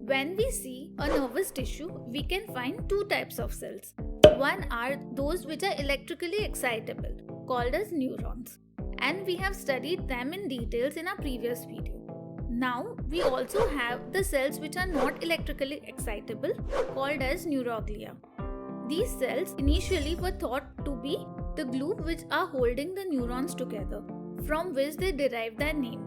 When we see a nervous tissue, we can find two types of cells. One are those which are electrically excitable, called as neurons, and we have studied them in details in our previous video. Now, we also have the cells which are not electrically excitable, called as neuroglia. These cells initially were thought to be the glue which are holding the neurons together, from which they derive their name,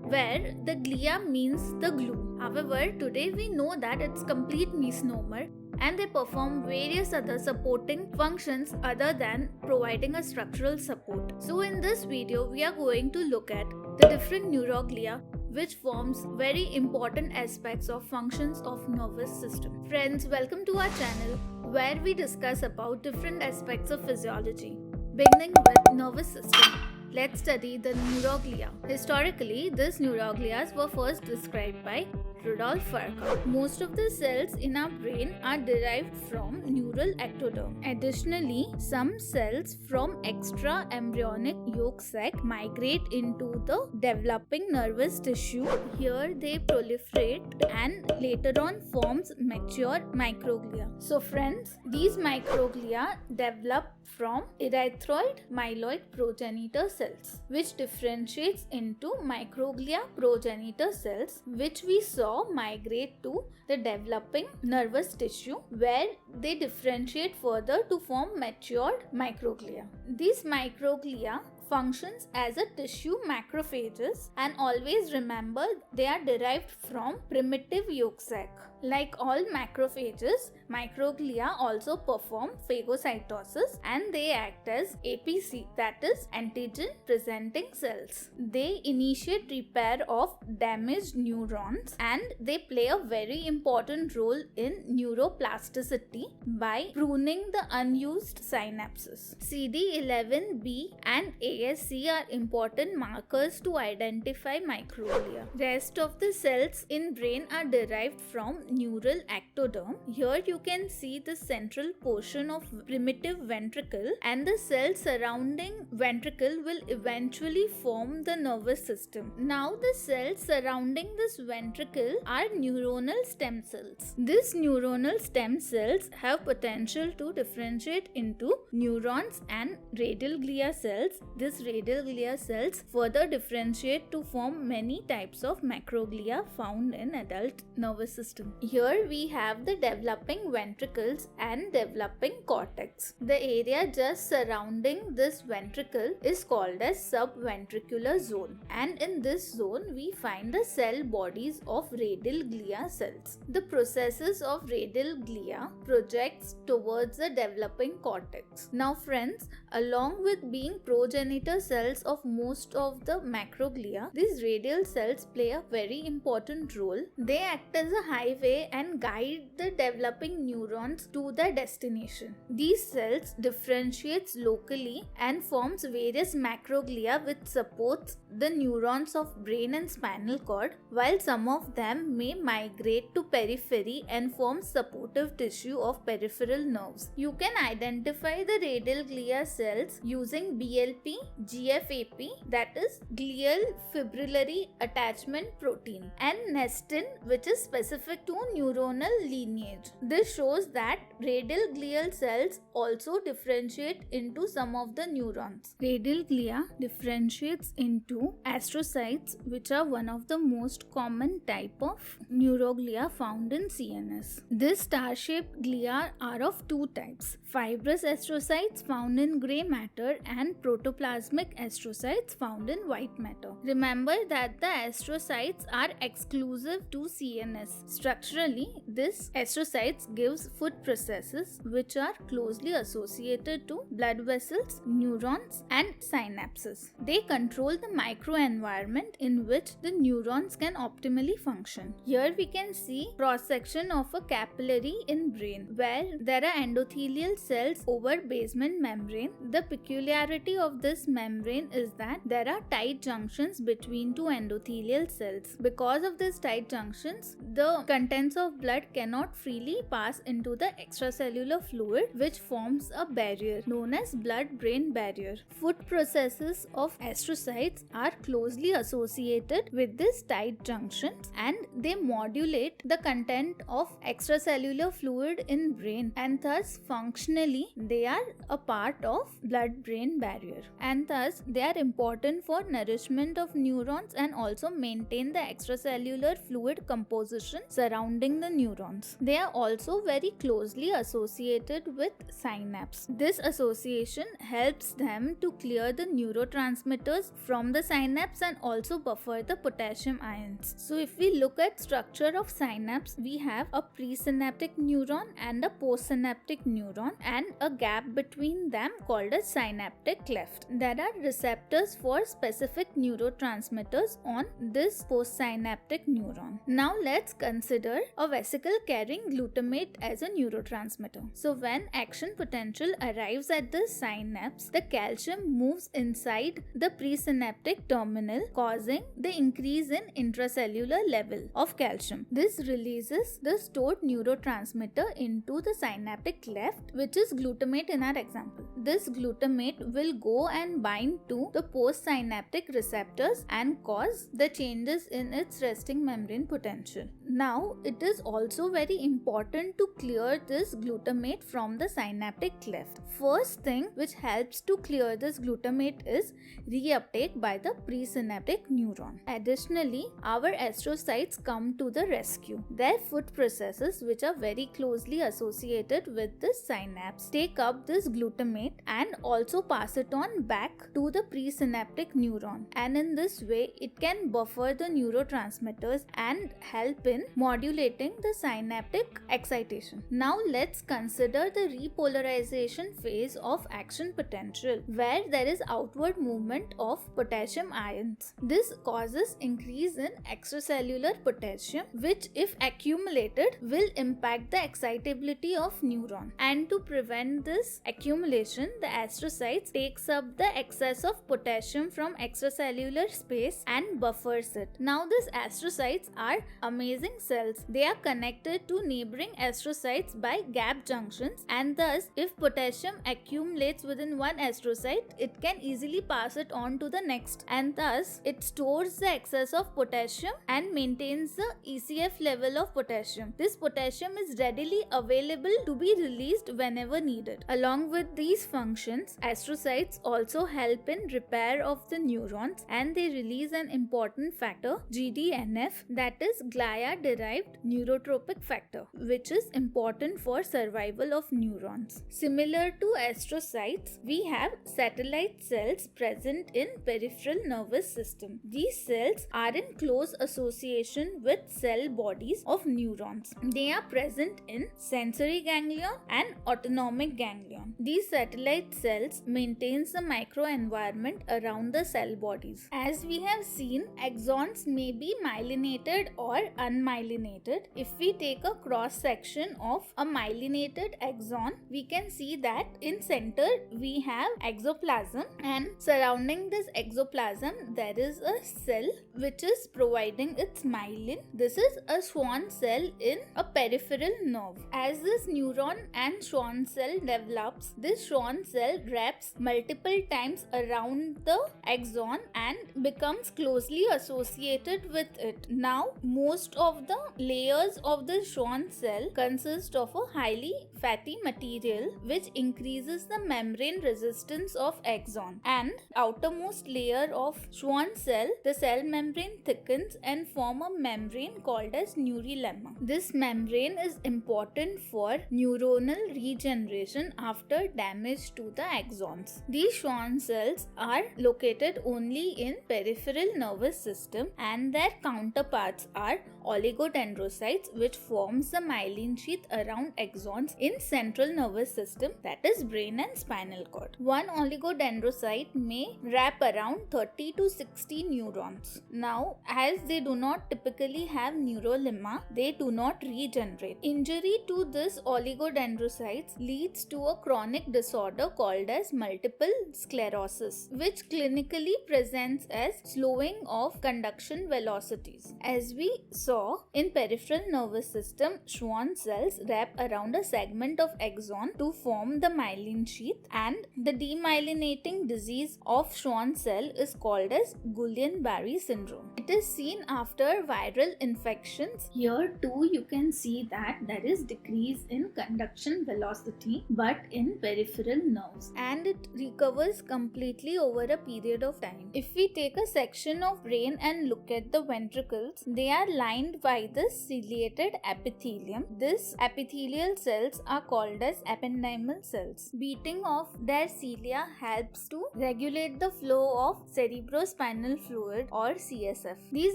where the glia means the glue. However, today we know that it's complete misnomer and they perform various other supporting functions other than providing a structural support. So in this video, we are going to look at the different neuroglia which forms very important aspects of functions of nervous system. Friends, welcome to our channel where we discuss about different aspects of physiology. Beginning with nervous system, let's study the neuroglia. Historically, these neuroglias were first described by Rudolf Virchow. Most of the cells in our brain are derived from neural ectoderm. Additionally, some cells from extra embryonic yolk sac migrate into the developing nervous tissue. Here they proliferate and later on forms mature microglia. So friends, these microglia develop from erythroid myeloid progenitor cells, which differentiates into microglia progenitor cells, which we saw migrate to the developing nervous tissue, where they differentiate further to form matured microglia. These microglia functions as a tissue macrophages, and always remember they are derived from primitive yolk sac. Like all macrophages, microglia also perform phagocytosis and they act as APC, that is antigen presenting cells. They initiate repair of damaged neurons and they play a very important role in neuroplasticity by pruning the unused synapses. CD11B and ASC are important markers to identify microglia. Rest of the cells in brain are derived from neural ectoderm. Here you can see the central portion of primitive ventricle, and the cells surrounding ventricle will eventually form the nervous system. Now the cells surrounding this ventricle are neuronal stem cells. These neuronal stem cells have potential to differentiate into neurons and radialglia cells. These radialglia cells further differentiate to form many types of macroglia found in adult nervous system. Here we have the developing ventricles and developing cortex. The area just surrounding this ventricle is called as subventricular zone, and in this zone we find the cell bodies of radialglia cells. The processes of radialglia projects towards the developing cortex. Now friends, along with being progenitor cells of most of the macroglia, these radial cells play a very important role. They act as a highway and guide the developing neurons to their destination. These cells differentiates locally and forms various macroglia which supports the neurons of brain and spinal cord, while some of them may migrate to periphery and form supportive tissue of peripheral nerves. You can identify the radialglia cells using BLP, GFAP, that is glial fibrillary attachment protein, and nestin, which is specific to neuronal lineage. This shows that radial glial cells also differentiate into some of the neurons. Radial glia differentiates into astrocytes, which are one of the most common type of neuroglia found in CNS. These star-shaped glia are of two types: fibrous astrocytes found in grey matter and protoplasmic astrocytes found in white matter. Remember that the astrocytes are exclusive to CNS. Structurally, this astrocytes gives foot processes which are closely associated to blood vessels, neurons and synapses. They control the microenvironment in which the neurons can optimally function. Here we can see cross-section of a capillary in brain where there are endothelial cells over basement membrane. The peculiarity of this membrane is that there are tight junctions between two endothelial cells. Because of these tight junctions, the content contents of blood cannot freely pass into the extracellular fluid, which forms a barrier known as blood-brain barrier. Food processes of astrocytes are closely associated with these tight junctions, and they modulate the content of extracellular fluid in brain, and thus functionally they are a part of blood-brain barrier, and thus they are important for nourishment of neurons and also maintain the extracellular fluid composition surrounding the neurons. They are also very closely associated with synapse. This association helps them to clear the neurotransmitters from the synapse and also buffer the potassium ions. So if we look at structure of synapse, we have a presynaptic neuron and a postsynaptic neuron and a gap between them called a synaptic cleft. There are receptors for specific neurotransmitters on this postsynaptic neuron. Now let's consider a vesicle carrying glutamate as a neurotransmitter. So when action potential arrives at the synapse, the calcium moves inside the presynaptic terminal, causing the increase in intracellular level of calcium. This releases the stored neurotransmitter into the synaptic cleft, which is glutamate in our example. This glutamate will go and bind to the postsynaptic receptors and cause the changes in its resting membrane potential. Now, it is also very important to clear this glutamate from the synaptic cleft. First thing which helps to clear this glutamate is reuptake by the presynaptic neuron. Additionally, our astrocytes come to the rescue. Their food processes, which are very closely associated with the synapse, take up this glutamate and also pass it on back to the presynaptic neuron, and in this way it can buffer the neurotransmitters and help in modulating the synaptic excitation. Now let's consider the repolarization phase of action potential, where there is outward movement of potassium ions. This causes increase in extracellular potassium, which if accumulated will impact the excitability of neuron. And to prevent this accumulation, the astrocytes takes up the excess of potassium from extracellular space and buffers it. Now these astrocytes are amazing cells. They are connected to neighboring astrocytes by gap junctions, and thus if potassium accumulates within one astrocyte, it can easily pass it on to the next, and thus it stores the excess of potassium and maintains the ECF level of potassium. This potassium is readily available to be released whenever needed. Along with these functions, astrocytes also help in repair of the neurons, and they release an important factor, GDNF, that is glia-derived neurotropic factor, which is important for survival of neurons. Similar to astrocytes, we have satellite cells present in peripheral nervous system. These cells are in close association with cell bodies of neurons. They are present in sensory ganglion and autonomic ganglion. These satellite cells maintains the microenvironment around the cell bodies. As we have seen, axons may be myelinated or unmyelinated. If we take a cross section of a myelinated axon, we can see that in center we have exoplasm, and surrounding this exoplasm there is a cell which is providing its myelin. This is a Schwann cell in a peripheral nerve. As this neuron and Schwann cell develops, this Schwann cell wraps multiple times around the axon and becomes closely associated with it. Now, most of the layers of the Schwann cell consist of a highly fatty material which increases the membrane resistance of axon, and outermost layer of Schwann cell, the cell membrane thickens and form a membrane called as neurolemma. This membrane is important for neuronal regeneration after damage to the axons. These Schwann cells are located only in peripheral nervous system, and their counterparts are oligodendrocytes, which forms the myelin sheath around axons in central nervous system, that is brain and spinal cord. One oligodendrocyte may wrap around 30 to 60 neurons. Now, as they do not typically have neurolemma, they do not regenerate. Injury to this oligodendrocytes leads to a chronic disorder called as multiple sclerosis, which clinically presents as slowing of conduction velocities. As we saw, in peripheral nervous system, Schwann cells wrap around a segment of axon to form the myelin sheath, and the demyelinating disease of Schwann cell is called as Guillain-Barré syndrome. It is seen after viral infections. Here too you can see that there is decrease in conduction velocity but in peripheral nerves, and it recovers completely over a period of time. If we take a section of brain and look at the ventricles, they are lined by the ciliated epithelium. This epithelial cells are called as ependymal cells. Beating of their cilia helps to regulate the flow of cerebrospinal fluid or CSF. These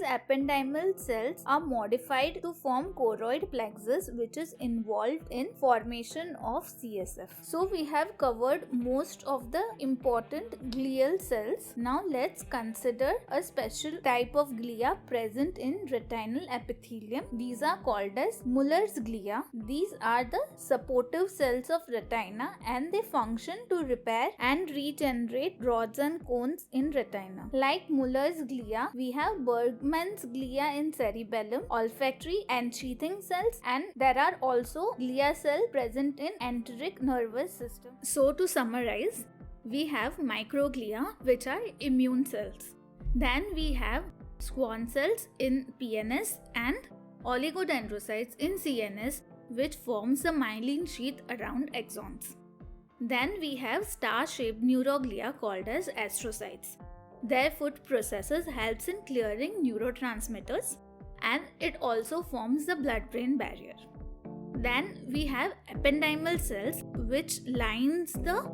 ependymal cells are modified to form choroid plexus, which is involved in formation of CSF. So we have covered most of the important glial cells. Now let's consider a special type of glia present in retinal epithelium. These are called as Mullersglia. These are the supportive cells of retina and they function to repair and regenerate rods and cones in retina. Like Mullersglia, we have Bergman's glia in cerebellum, olfactory and sheathing cells, and there are also glia cells present in enteric nervous system. So to summarize, we have microglia, which are immune cells. Then we have Schwann cells in PNS and oligodendrocytes in CNS, which forms the myelin sheath around axons. Then we have star-shaped neuroglia called as astrocytes. Their foot processes helps in clearing neurotransmitters, and it also forms the blood-brain barrier. Then we have ependymal cells, which lines the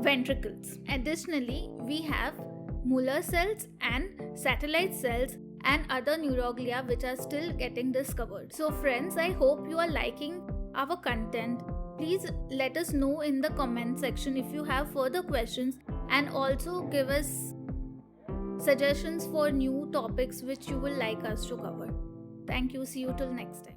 ventricles. Additionally, we have Muller cells and satellite cells and other neuroglia which are still getting discovered. So friends, I hope you are liking our content. Please let us know in the comment section if you have further questions, and also give us suggestions for new topics which you would like us to cover. Thank you. See you till next time.